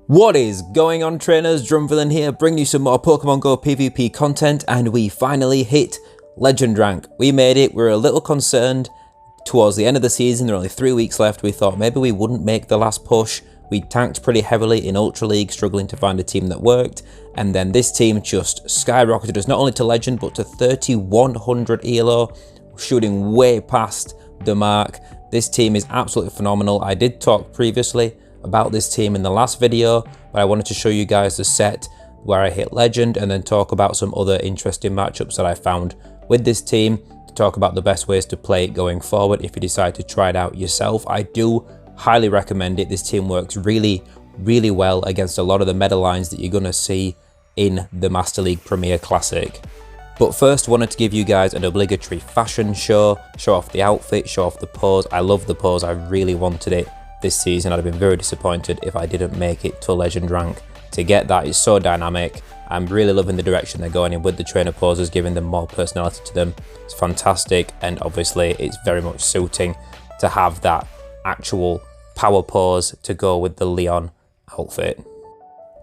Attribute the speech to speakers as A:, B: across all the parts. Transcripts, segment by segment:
A: What is going on, trainers? DrumVillain here, bringing you some more Pokemon Go PvP content, and we finally hit Legend rank. We made it. We were a little concerned towards the end of the season. There were only 3 weeks left. We thought maybe we wouldn't make the last push. We tanked pretty heavily in Ultra League, struggling to find a team that worked, and then this team just skyrocketed us not only to Legend but to 3100 ELO, shooting way past the mark. This team is absolutely phenomenal. I did talk previously about this team in the last video, but I wanted to show you guys the set where I hit Legend and then talk about some other interesting matchups that I found with this team, to talk about the best ways to play it going forward if you decide to try it out yourself. I do highly recommend it. This team works really well against a lot of the meta lines that you're going to see in the Master League Premier Classic. But first, I wanted to give you guys an obligatory fashion show off the outfit, show off the pose. I love the pose, I really wanted it this season. I'd have been very disappointed if I didn't make it to Legend rank. To get that is so dynamic. I'm really loving the direction they're going in with the trainer poses, giving them more personality to them. It's fantastic, and obviously it's very much suiting to have that actual power pose to go with the Leon outfit.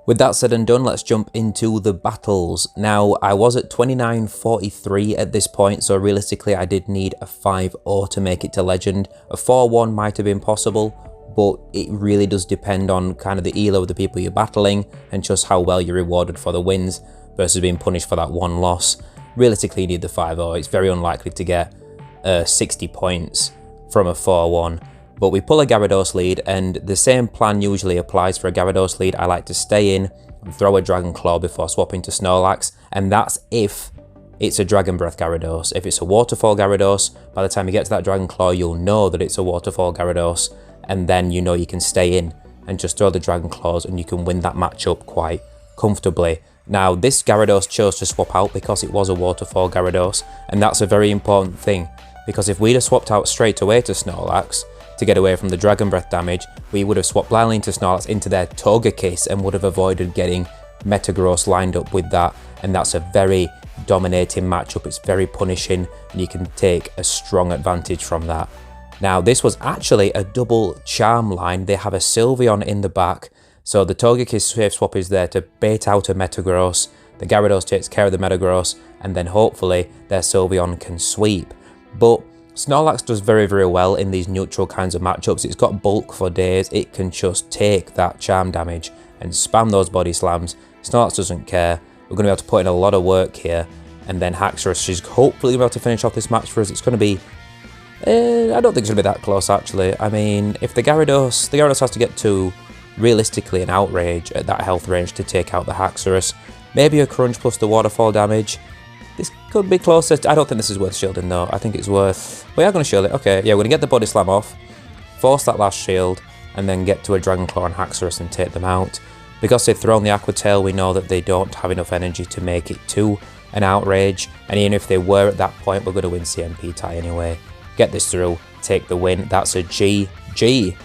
A: With that said and done, let's jump into the battles. Now, I was at 2943 at this point, so realistically I did need a 5-0 to make it to Legend. A 4-1 might have been possible, but it really does depend on kind of the elo of the people you're battling and just how well you're rewarded for the wins versus being punished for that one loss. Realistically, you need the 5-0. It's very unlikely to get 60 points from a 4-1. But we pull a Gyarados lead, and the same plan usually applies for a Gyarados lead. I like to stay in and throw a Dragon Claw before swapping to Snorlax, and that's if it's a Dragon Breath Gyarados. If it's a Waterfall Gyarados, by the time you get to that Dragon Claw, you'll know that it's a Waterfall Gyarados, and then you know you can stay in and just throw the Dragon Claws and you can win that matchup quite comfortably. Now, this Gyarados chose to swap out because it was a Waterfall Gyarados, and that's a very important thing, because if we'd have swapped out straight away to Snorlax to get away from the Dragon Breath damage, we would have swapped blindly into Snorlax into their Togekiss and would have avoided getting Metagross lined up with that, and that's a very dominating matchup. It's very punishing, and you can take a strong advantage from that. Now, this was actually a double charm line. They have a Sylveon in the back, so the Togekiss safe swap is there to bait out a Metagross. The Gyarados takes care of the Metagross, and then hopefully their Sylveon can sweep. But Snorlax does very well in these neutral kinds of matchups. It's got bulk for days. It can just take that charm damage and spam those body slams. Snorlax doesn't care. We're going to be able to put in a lot of work here, and then Haxorus is hopefully going to be able to finish off this match for us. It's going to be I don't think it's going to be that close, actually. I mean, if the Gyarados has to get to, realistically, an Outrage at that health range to take out the Haxorus. Maybe a Crunch plus the Waterfall damage. This could be closer. I don't think this is worth shielding, though. I think it's worth... We are going to shield it. Okay, yeah, we're going to get the Body Slam off, force that last shield, and then get to a Dragon Claw and Haxorus and take them out. Because they've thrown the Aqua Tail, we know that they don't have enough energy to make it to an Outrage, and even if they were at that point, we're going to win CMP tie anyway. Get this through, take the win. That's a GG.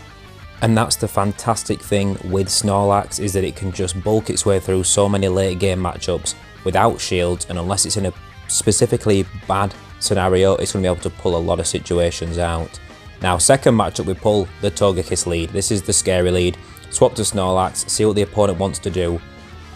A: And that's the fantastic thing with Snorlax, is that it can just bulk its way through so many late game matchups without shields, and unless it's in a specifically bad scenario, it's going to be able to pull a lot of situations out. Now, second matchup, we pull the Togekiss lead. This is the scary lead. Swap to Snorlax, see what the opponent wants to do.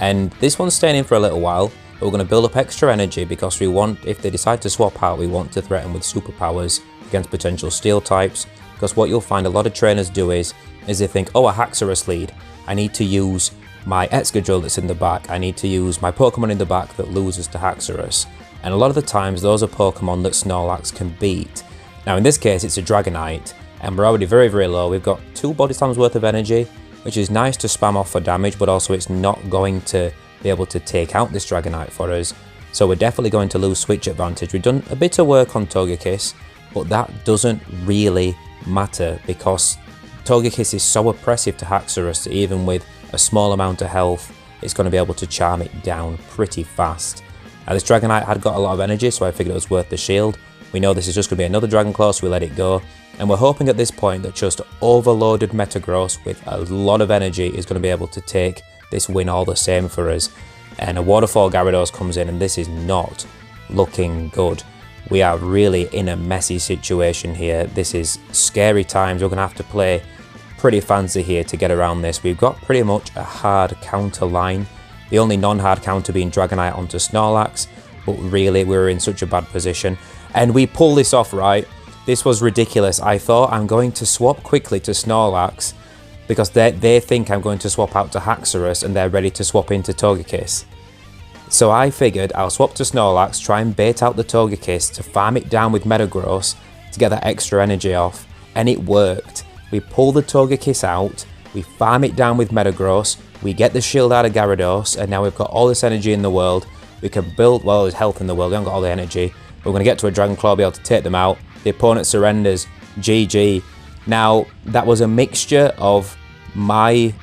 A: And this one's staying in for a little while, but we're going to build up extra energy because we want, if they decide to swap out, we want to threaten with superpowers against potential steel types. Because what you'll find a lot of trainers do is they think, oh, a Haxorus lead, I need to use my Excadrill that's in the back, I need to use my Pokemon in the back that loses to Haxorus. And a lot of the times those are Pokemon that Snorlax can beat. Now in this case it's a Dragonite, and we're already very low. We've got 2 Body Slams worth of energy, which is nice to spam off for damage, but also it's not going to be able to take out this Dragonite for us. So we're definitely going to lose switch advantage. We've done a bit of work on Togekiss, but that doesn't really matter because Togekiss is so oppressive to Haxorus that even with a small amount of health, it's going to be able to charm it down pretty fast. Now, this Dragonite had got a lot of energy, so I figured it was worth the shield. We know this is just going to be another Dragon Claw, so we let it go. And we're hoping at this point that just overloaded Metagross with a lot of energy is going to be able to take this win all the same for us. And a Waterfall Gyarados comes in, and this is not looking good. We are really in a messy situation here. This is scary times. We're going to have to play pretty fancy here to get around this. We've got pretty much a hard counter line. The only non-hard counter being Dragonite onto Snorlax, but really we were in such a bad position. And we pulled this off, right? This was ridiculous. I thought I'm going to swap quickly to Snorlax because they think I'm going to swap out to Haxorus and they're ready to swap into Togekiss. So I figured I'll swap to Snorlax, try and bait out the Togekiss to farm it down with Metagross to get that extra energy off. And it worked. We pull the Togekiss out, we farm it down with Metagross, we get the shield out of Gyarados, and now we've got all this energy in the world. We can build, well, there's health in the world, we haven't got all the energy. We're going to get to a Dragon Claw, be able to take them out. The opponent surrenders. GG. Now, that was a mixture of my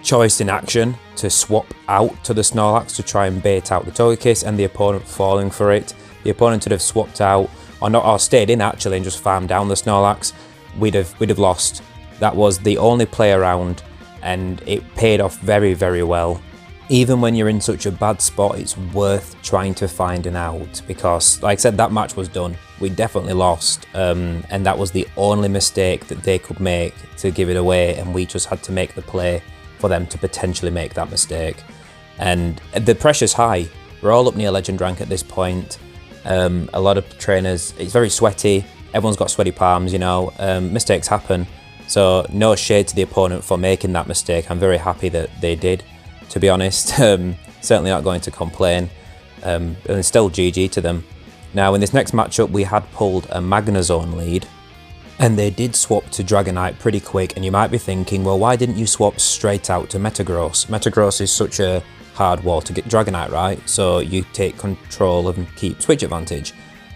A: choice in action to swap out to the Snorlax to try and bait out the Togekiss, and the opponent falling for it. The opponent would have swapped out, or stayed in actually, and just farmed down the Snorlax. We'd have lost. That was the only play around, and it paid off very, very well. Even when you're in such a bad spot, it's worth trying to find an out, because, like I said, that match was done. We definitely lost, and that was the only mistake that they could make to give it away, and we just had to make the play for them to potentially make that mistake. And the pressure's high. We're all up near Legend Rank at this point. A lot of trainers, it's very sweaty. Everyone's got sweaty palms, you know. Mistakes happen. So no shade to the opponent for making that mistake. I'm very happy that they did, to be honest. Certainly not going to complain. And still GG to them. Now in this next matchup we had pulled a Magnezone lead, and they did swap to Dragonite pretty quick, and you might be thinking, well, why didn't you swap straight out to Metagross? Metagross is such a hard wall to get Dragonite, right? So you take control and keep switch advantage.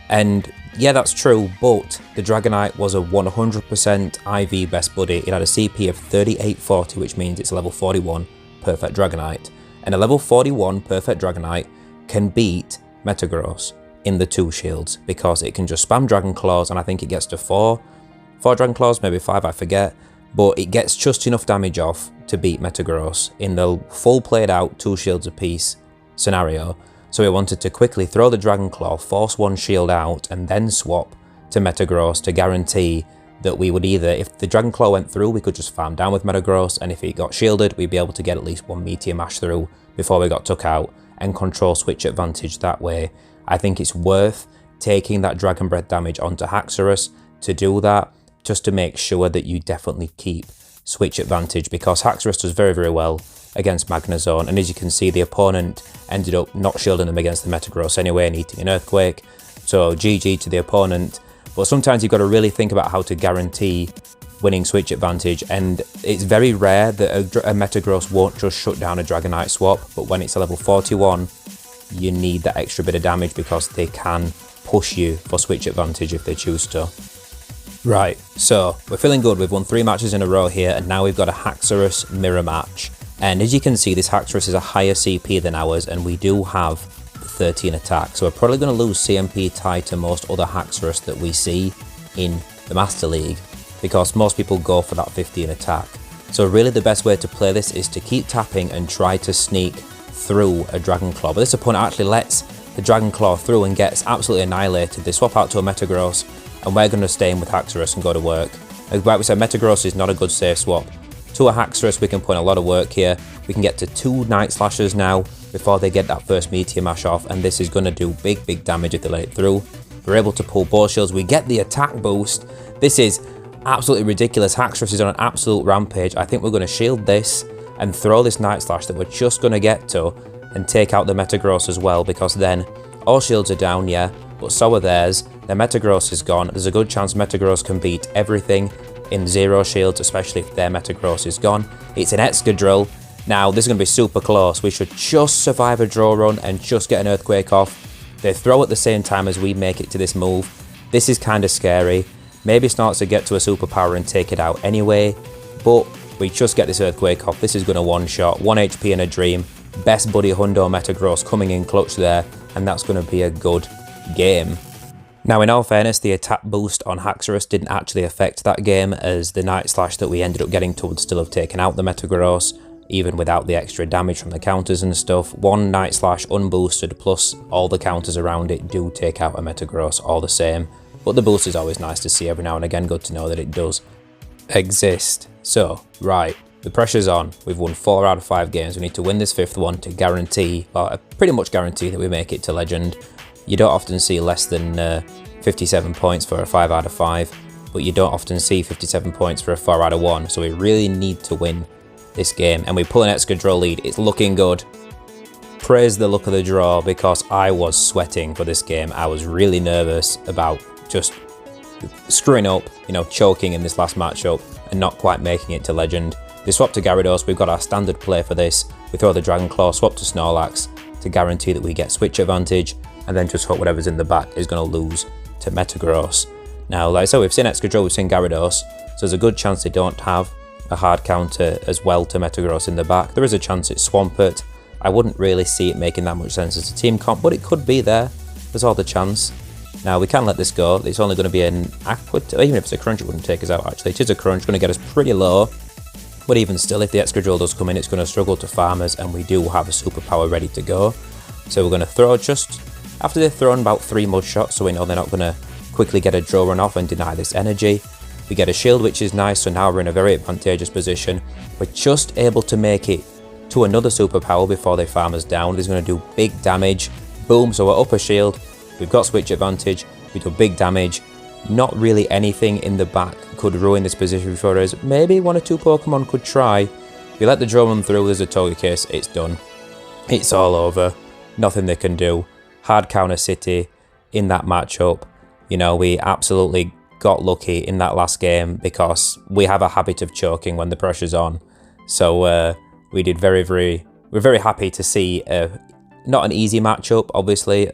A: And yeah, that's true, but the Dragonite was a 100% IV best buddy. It had a CP of 3840, which means it's a level 41 perfect Dragonite. And a level 41 perfect Dragonite can beat Metagross in the 2 shields, because it can just spam Dragon Claws, and I think it gets to 4 Dragon Claws, maybe 5, I forget. But it gets just enough damage off to beat Metagross in the full played out 2 shields apiece scenario. So we wanted to quickly throw the Dragon Claw, force 1 shield out, and then swap to Metagross to guarantee that we would either, if the Dragon Claw went through, we could just farm down with Metagross, and if it got shielded, we'd be able to get at least 1 Meteor Mash through before we got took out, and control switch advantage that way. I think it's worth taking that Dragon Breath damage onto Haxorus to do that, just to make sure that you definitely keep switch advantage, because Haxorus does very, very well against Magnezone, and as you can see, the opponent ended up not shielding them against the Metagross anyway and eating an Earthquake, so GG to the opponent. But sometimes you've got to really think about how to guarantee winning switch advantage, and it's very rare that a Metagross won't just shut down a Dragonite swap, but when it's a level 41, you need that extra bit of damage because they can push you for switch advantage if they choose to. Right, so we're feeling good. We've won 3 matches in a row here, and now we've got a Haxorus mirror match. And as you can see, this Haxorus is a higher CP than ours, and we do have 13 attack. So we're probably going to lose CMP tied to most other Haxorus that we see in the Master League, because most people go for that 15 attack. So really the best way to play this is to keep tapping and try to sneak through a Dragon Claw. But this opponent actually lets the Dragon Claw through and gets absolutely annihilated. They swap out to a Metagross, and we're going to stay in with Haxorus and go to work. Like we said, Metagross is not a good safe swap. To a Haxorus, we can put in a lot of work here. We can get to 2 Night Slashers now before they get that first Meteor Mash off, and this is going to do big, big damage if they let it through. We're able to pull Ball Shields. We get the attack boost. This is absolutely ridiculous. Haxorus is on an absolute rampage. I think we're going to shield this and throw this Night Slash that we're just going to get to and take out the Metagross as well, because then all shields are down, yeah, but so are theirs. Their Metagross is gone. There's a good chance Metagross can beat everything in 0 shields, especially if their Metagross is gone. It's an Excadrill. Now, this is going to be super close. We should just survive a draw run and just get an Earthquake off. They throw at the same time as we make it to this move. This is kind of scary. Maybe Snorlax will get to a superpower and take it out anyway, but we just get this Earthquake off. This is going to one-shot, 1 HP in a dream. Best buddy Hundo Metagross coming in clutch there, and that's going to be a good game. Now, in all fairness, the attack boost on Haxorus didn't actually affect that game, as the Night Slash that we ended up getting to would still have taken out the Metagross, even without the extra damage from the counters and stuff. 1 Night Slash unboosted, plus all the counters around it do take out a Metagross all the same. But the boost is always nice to see every now and again, good to know that it does. exist. So, right, the pressure's on. We've won 4 out of 5 games. We need to win this 5th one to guarantee, or pretty much guarantee, that we make it to Legend. You don't often see less than 57 points for a 5 out of 5, but you don't often see 57 points for a 4 out of 1, so we really need to win this game. And we pull an Excadrill lead. It's looking good. Praise the luck of the draw, because I was sweating for this game. I was really nervous about just screwing up, you know, choking in this last matchup and not quite making it to Legend. They swap to Gyarados. We've got our standard play for this. We throw the Dragon Claw, swap to Snorlax to guarantee that we get switch advantage, and then just hope whatever's in the back is going to lose to Metagross. Now, like I said, we've seen Excadrill, we've seen Gyarados, so there's a good chance they don't have a hard counter as well to Metagross in the back. There is a chance it's Swampert. I wouldn't really see it making that much sense as a team comp, but it could be there. There's all the chance. Now, we can let this go. It's only going to be an Aqua... Even if it's a Crunch, it wouldn't take us out, actually. It is a Crunch, going to get us pretty low. But even still, if the Excadrill does come in, it's going to struggle to farm us, and we do have a superpower ready to go. So we're going to throw just... After they've thrown about 3 mud shots, so we know they're not going to quickly get a draw run off and deny this energy. We get a shield, which is nice, so now we're in a very advantageous position. We're just able to make it to another superpower before they farm us down. This is going to do big damage. Boom, so we're up a shield. We've got switch advantage. We do big damage. Not really anything in the back could ruin this position for us. Maybe 1 or 2 Pokemon could try. We let the draw run through. There's a Togekiss. It's done. It's all over. Nothing they can do. Hard counter City in that matchup. You know, we absolutely got lucky in that last game because we have a habit of choking when the pressure's on. So we did we're very happy to see not an easy matchup, obviously.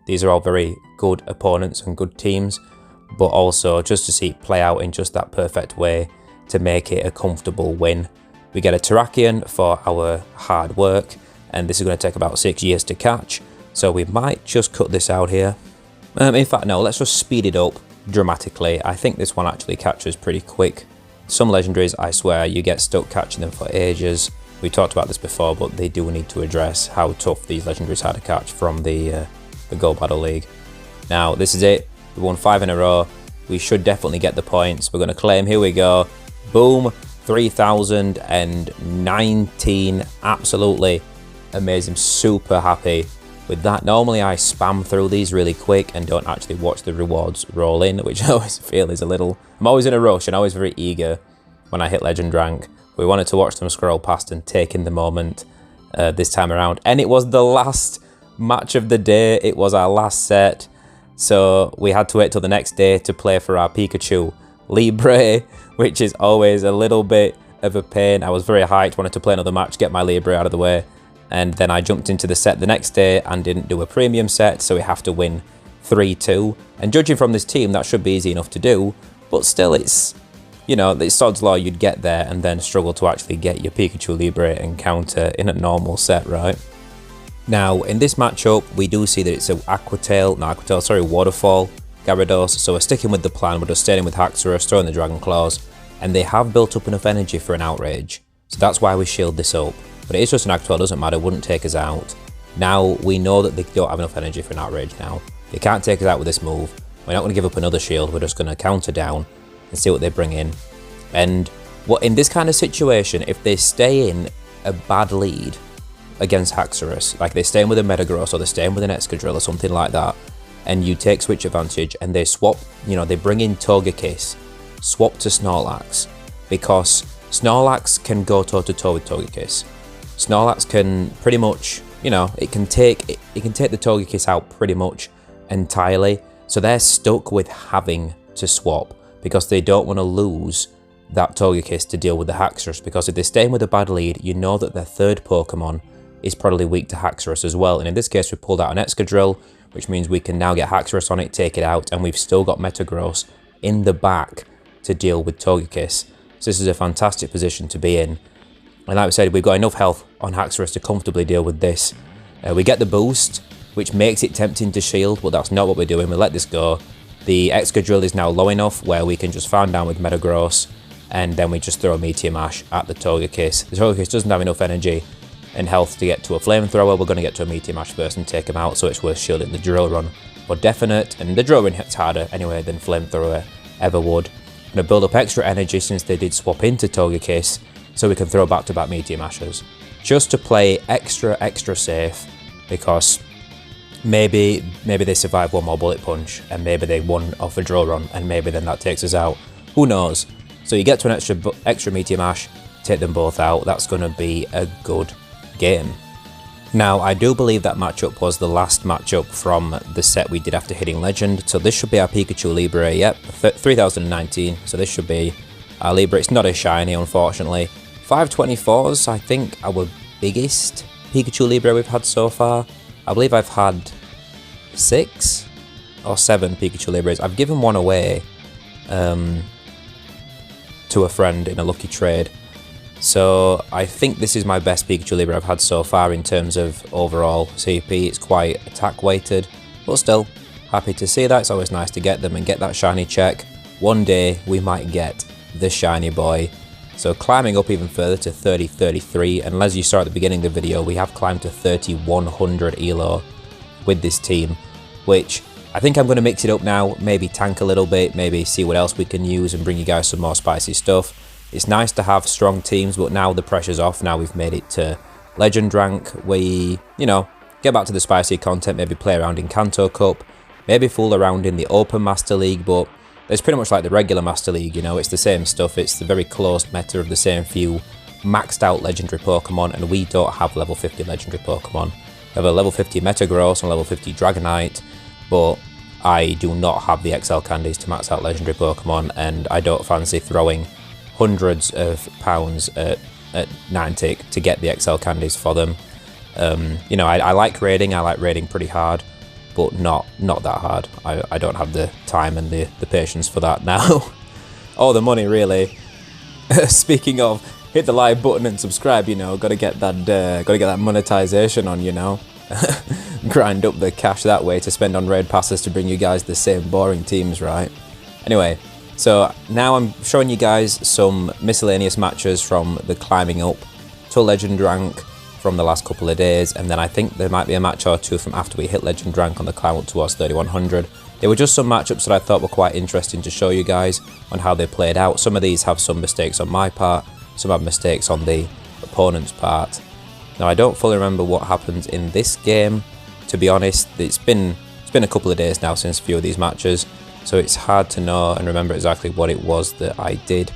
A: These are all very good opponents and good teams, but also just to see it play out in just that perfect way to make it a comfortable win. We get a Terrakion for our hard work, and this is going to take about 6 years to catch, so we might just cut this out here. In fact, no, let's just speed it up dramatically. I think this one actually catches pretty quick. Some legendaries, I swear, you get stuck catching them for ages. We talked about this before, but they do need to address how tough these legendaries are to catch from the Gold Battle League. Now, this is it. We won 5 in a row. We should definitely get the points. We're going to claim. Here we go. Boom. 3,019. Absolutely amazing. Super happy with that. Normally, I spam through these really quick and don't actually watch the rewards roll in, which I always feel is a little... I'm always in a rush and always very eager when I hit Legend Rank. We wanted to watch them scroll past and take in the moment this time around. And it was the last match of the day. It was our last set. So we had to wait till the next day to play for our Pikachu Libre, which is always a little bit of a pain. I was very hyped, wanted to play another match, get my Libre out of the way. And then I jumped into the set the next day and didn't do a premium set, so we have to win 3-2. And judging from this team, that should be easy enough to do. But still, it's... You know, it's sod's law you'd get there and then struggle to actually get your Pikachu Libre encounter in a normal set, right? Now, in this matchup, we do see that it's a Waterfall Gyarados, so we're sticking with the plan. We're just staying with Haxorus, throwing the Dragon Claws, and they have built up enough energy for an Outrage. So that's why we shield this up. But it is just an Aqua, doesn't matter, wouldn't take us out. Now, we know that they don't have enough energy for an Outrage now. They can't take us out with this move. We're not going to give up another shield, we're just going to counter down and see what they bring in. And what in this kind of situation, if they stay in a bad lead against Haxorus, like they stay in with a Metagross or they stay in with an Excadrill or something like that, and you take switch advantage and they swap, you know, they bring in Togekiss, swap to Snorlax, because Snorlax can go toe-to-toe with Togekiss. Snorlax can pretty much, you know, it can take the Togekiss out pretty much entirely, so they're stuck with having to swap, because they don't want to lose that Togekiss to deal with the Haxorus, because if they stay in with a bad lead, you know that their third Pokemon is probably weak to Haxorus as well. And in this case, we pulled out an Excadrill, which means we can now get Haxorus on it, take it out, and we've still got Metagross in the back to deal with Togekiss. So this is a fantastic position to be in. And like I said, we've got enough health on Haxorus to comfortably deal with this. We get the boost, which makes it tempting to shield, but that's not what we're doing. We let this go. The Excadrill is now low enough where we can just farm down with Metagross, and then we just throw a Meteor Mash at the Togekiss. The Togekiss doesn't have enough energy and health to get to a Flamethrower. We're going to get to a Meteor Mash first and take him out, so it's worth shielding the Drill Run for definite, and the Drill Run hits harder anyway than Flamethrower ever would. going to build up extra energy since they did swap into Togekiss, so we can throw back-to-back Meteor Mashers. Just to play extra safe, because maybe they survive one more Bullet Punch, and maybe they won off a Draw Run, and maybe then that takes us out. Who knows? So you get to an extra Meteor Mash, take them both out. That's going to be a good game. Now, I do believe that matchup was the last matchup from the set we did after hitting Legend, so this should be our Pikachu Libre, yep, 3019, so this should be our Libre. It's not a shiny, unfortunately. 524's, I think, our biggest Pikachu Libre we've had so far. I believe I've had 6 or 7 Pikachu Libres. I've given one away to a friend in a lucky trade. So I think this is my best Pikachu Libre I've had so far in terms of overall CP. It's quite attack weighted, but still happy to see that. It's always nice to get them and get that shiny check. One day we might get the shiny boy. So climbing up even further to 3033, and as you saw at the beginning of the video, we have climbed to 3100 elo with this team, which I think I'm going to mix it up now, maybe tank a little bit, maybe see what else we can use and bring you guys some more spicy stuff. It's nice to have strong teams, but now the pressure's off. Now we've made it to Legend rank. We, get back to the spicy content, maybe play around in Kanto Cup, maybe fool around in the Open Master League, but it's pretty much like the regular Master League, it's the same stuff. It's the very closed meta of the same few maxed out legendary Pokemon, and we don't have level 50 legendary Pokemon. We have a level 50 Metagross and level 50 Dragonite, but I do not have the XL candies to max out legendary Pokemon, and I don't fancy throwing hundreds of pounds at Niantic to get the XL candies for them. I like raiding. I like raiding pretty hard, but not that hard. I don't have the time and the patience for that now. Or the money, really. Speaking of, hit the like button and subscribe. Gotta get that monetization on. Grind up the cash that way to spend on raid passes to bring you guys the same boring teams, right? Anyway. So now I'm showing you guys some miscellaneous matches from the climbing up to Legend rank from the last couple of days, and then I think there might be a match or two from after we hit Legend rank on the climb up towards 3100. They were just some matchups that I thought were quite interesting to show you guys on how they played out. Some of these have some mistakes on my part, some have mistakes on the opponent's part. Now I don't fully remember what happened in this game, to be honest. It's been a couple of days now since a few of these matches, so it's hard to know and remember exactly what it was that I did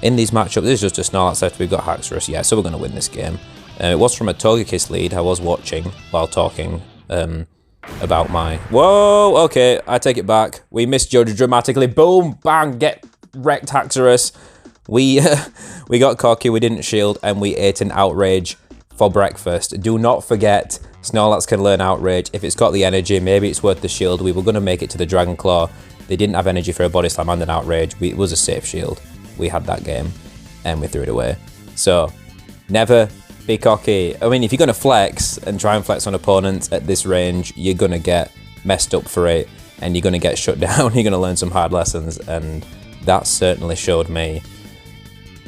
A: in these matchups. This is just a Snorlax left. We've got Haxorus, yeah, so we're going to win this game. It was from a Togekiss lead. I was watching while talking about my... Whoa, okay, I take it back. We misjudged dramatically. Boom, bang, get wrecked, Haxorus. We got cocky, we didn't shield, and we ate an Outrage for breakfast. Do not forget, Snorlax can learn Outrage. If it's got the energy, maybe it's worth the shield. We were going to make it to the Dragon Claw. They didn't have energy for a Body Slam and an Outrage. It was a safe shield. We had that game, and we threw it away. So, never be cocky. I mean, if you're going to flex and try and flex on opponents at this range, you're going to get messed up for it, and you're going to get shut down. You're going to learn some hard lessons, and that certainly showed me.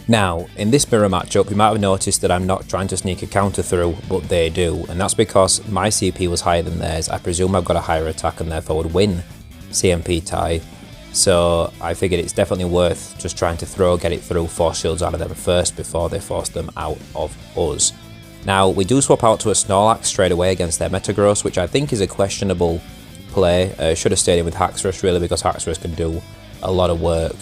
A: Now, in this mirror matchup, you might have noticed that I'm not trying to sneak a counter through, but they do, and that's because my CP was higher than theirs. I presume I've got a higher attack and therefore would win CMP tie, so I figured it's definitely worth just trying to get it through, force shields out of them first before they force them out of us. Now, we do swap out to a Snorlax straight away against their Metagross, which I think is a questionable play. Should have stayed in with Haxorus, really, because Haxorus can do a lot of work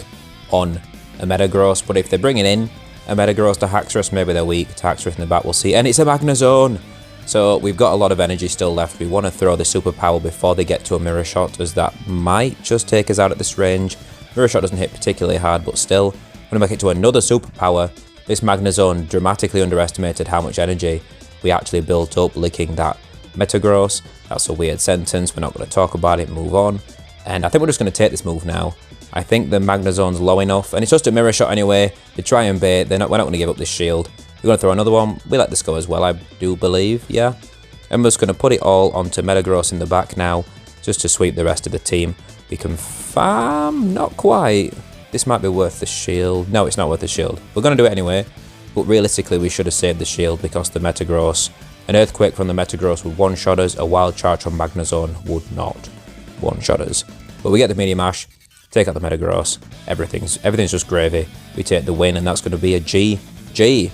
A: on a Metagross, but if they're bringing in a Metagross to Haxorus, maybe they're weak to Haxorus in the back, we'll see. And it's a Magnezone! So we've got a lot of energy still left. We want to throw the Superpower before they get to a Mirror Shot, as that might just take us out at this range. Mirror Shot doesn't hit particularly hard, but still, when we make it to another Superpower, this Magnezone dramatically underestimated how much energy we actually built up licking that Metagross. That's a weird sentence, we're not going to talk about it, move on. And I think we're just going to take this move now. I think the Magnezone's low enough, and it's just a Mirror Shot anyway. They try and bait, we're not going to give up this shield. We're going to throw another one. We let this go as well, I do believe, yeah. And we're just going to put it all onto Metagross in the back now, just to sweep the rest of the team. We can farm, not quite. This might be worth the shield. No, it's not worth the shield. We're going to do it anyway, but realistically we should have saved the shield because the Metagross, an Earthquake from the Metagross would one-shot us, a Wild Charge from Magnezone would not one-shot us. But we get the Meteor Mash, take out the Metagross, everything's just gravy. We take the win, and that's going to be a GG.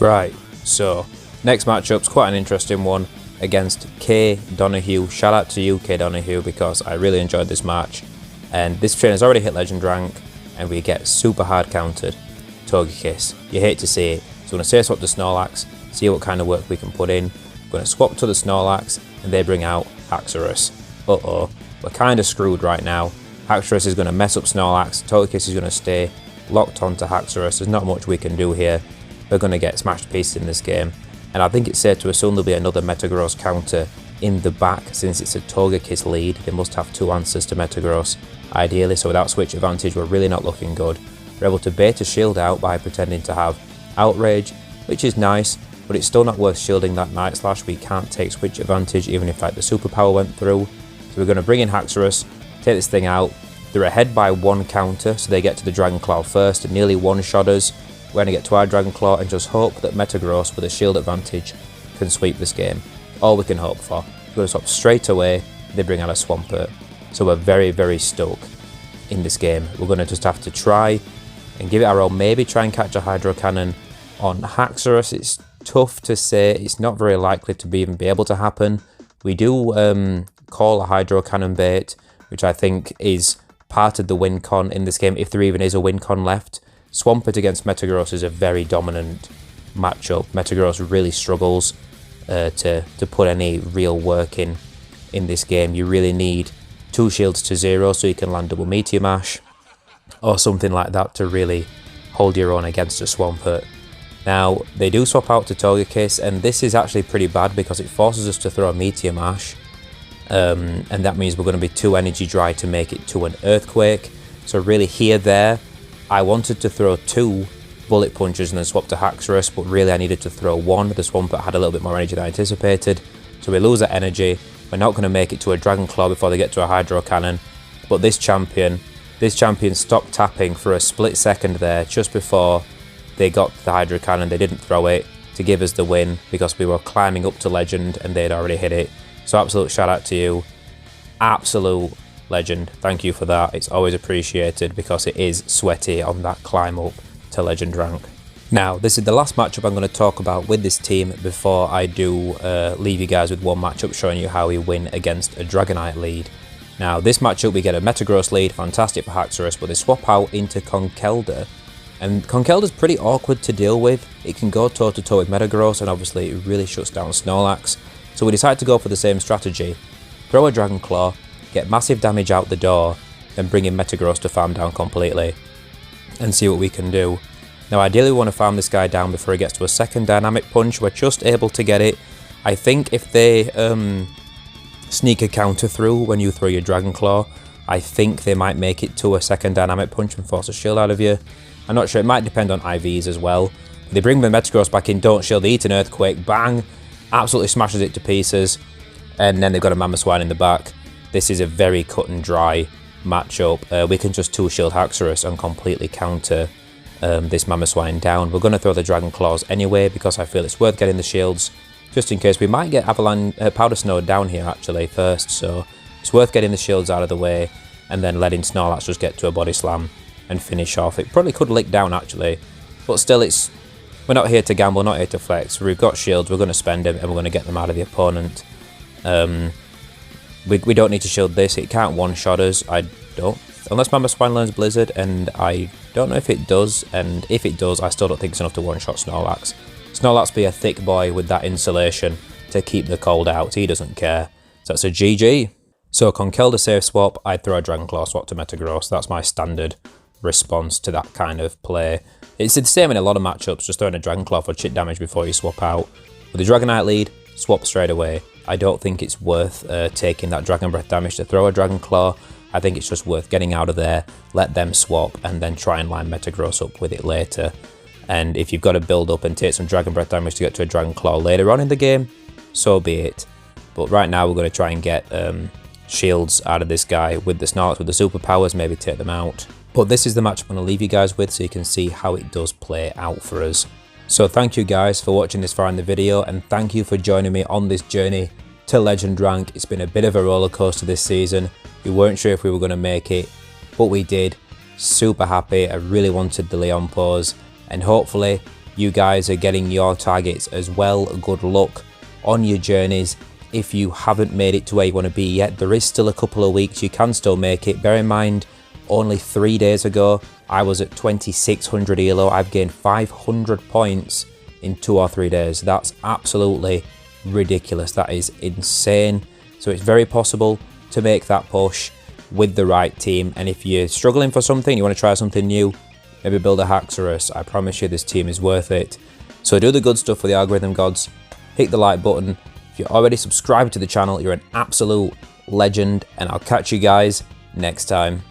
A: Right, so next matchup's quite an interesting one against K Donahue. Shout out to you, K Donahue, because I really enjoyed this match. And this trainer's already hit Legend rank, and we get super hard countered. Togekiss, you hate to see it. So I'm going to say swap to Snorlax, see what kind of work we can put in. I'm going to swap to the Snorlax, and they bring out Haxorus. Uh-oh, we're kind of screwed right now. Haxorus is going to mess up Snorlax, Togekiss is going to stay locked onto Haxorus. There's not much we can do here. We're going to get smashed to pieces in this game. And I think it's safe to assume there'll be another Metagross counter in the back. Since it's a Togekiss lead, they must have two answers to Metagross, ideally, so without switch advantage we're really not looking good. We're able to bait a shield out by pretending to have Outrage, which is nice, but it's still not worth shielding that Night Slash. We can't take switch advantage even if like the superpower went through. So we're going to bring in Haxorus, take this thing out. They're ahead by one counter, so they get to the Dragon Claw first and nearly one-shot us. We're going to get to our Dragon Claw and just hope that Metagross with a shield advantage can sweep this game. All we can hope for. We're going to swap straight away, they bring out a Swampert. So we're very, very stuck in this game. We're going to just have to try and give it our all. Maybe try and catch a Hydro Cannon on Haxorus. It's tough to say. It's not very likely to even be able to happen. We do call a Hydro Cannon bait, which I think is part of the win con in this game, if there even is a win con left. Swampert against Metagross is a very dominant matchup. Metagross really struggles to put any real work in this game. You really need 2 shields to 0 so you can land double Meteor Mash or something like that to really hold your own against a Swampert. Now, they do swap out to Togekiss, and this is actually pretty bad because it forces us to throw a Meteor Mash. And that means we're going to be too energy dry to make it to an Earthquake. So really there, I wanted to throw 2 Bullet Punches and then swap to Haxorus, but really I needed to throw 1. The Swampert had a little bit more energy than I anticipated. So we lose that energy. We're not going to make it to a Dragon Claw before they get to a Hydro Cannon. But this champion stopped tapping for a split second there, just before they got the Hydro Cannon. They didn't throw it to give us the win because we were climbing up to Legend and they'd already hit it. So absolute shout out to you. Absolute legend. Thank you for that. It's always appreciated because it is sweaty on that climb up to Legend rank. Now, this is the last matchup I'm going to talk about with this team before I do leave you guys with one matchup showing you how we win against a Dragonite lead. Now, this matchup we get a Metagross lead, fantastic for Haxorus, but they swap out into Conkeldurr. And Conkeldurr's pretty awkward to deal with. It can go toe-to-toe with Metagross, and obviously it really shuts down Snorlax. So we decide to go for the same strategy. Throw a Dragon Claw, get massive damage out the door, then bring in Metagross to farm down completely, and see what we can do. Now ideally we want to farm this guy down before he gets to a second Dynamic Punch. We're just able to get it. I think if they sneak a counter through when you throw your Dragon Claw, I think they might make it to a second Dynamic Punch and force a shield out of you. I'm not sure, it might depend on IVs as well. They bring the Metagross back in, don't shield, they eat an Earthquake, bang, absolutely smashes it to pieces, and then they've got a Mamoswine in the back. This is a very cut and dry matchup. We can just 2-shield Haxorus and completely counter this Mamoswine down. We're going to throw the Dragon Claws anyway because I feel it's worth getting the shields, just in case. We might get Powder Snow down here actually first, so it's worth getting the shields out of the way and then letting Snorlax just get to a Body Slam and finish off. It probably could lick down actually, but still we're not here to gamble, not here to flex. We've got shields, we're going to spend them and we're going to get them out of the opponent. We don't need to shield this, it can't one-shot us, unless Mamoswine learns Blizzard, and I don't know if it does, and if it does, I still don't think it's enough to one-shot Snorlax. Snorlax be a thick boy with that insulation to keep the cold out, he doesn't care. So that's a GG. So Conkeldurr safe swap, I'd throw a Dragon Claw swap to Metagross, that's my standard response to that kind of play. It's the same in a lot of matchups, just throwing a Dragon Claw for chip damage before you swap out. With the Dragonite lead, swap straight away. I don't think it's worth taking that Dragon Breath damage to throw a Dragon Claw. I think it's just worth getting out of there, let them swap, and then try and line Metagross up with it later. And if you've got to build up and take some Dragon Breath damage to get to a Dragon Claw later on in the game, so be it. But right now we're going to try and get shields out of this guy with the Snorlax, with the superpowers, maybe take them out. But this is the match I'm going to leave you guys with so you can see how it does play out for us. So thank you guys for watching this far in the video, and thank you for joining me on this journey to Legend rank. It's been a bit of a roller coaster this season. We weren't sure if we were going to make it but we did. Super happy. I really wanted the Leon pose, and hopefully you guys are getting your targets as well. Good luck on your journeys. If you haven't made it to where you want to be yet, there is still a couple of weeks. You can still make it. Bear in mind, only 3 days ago, I was at 2600 elo. I've gained 500 points in 2 or 3 days. That's absolutely ridiculous. That is insane. So it's very possible to make that push with the right team. And if you're struggling for something, you want to try something new, maybe build a Haxorus, I promise you this team is worth it. So do the good stuff for the algorithm gods. Hit the like button. If you're already subscribed to the channel, you're an absolute legend, and I'll catch you guys next time.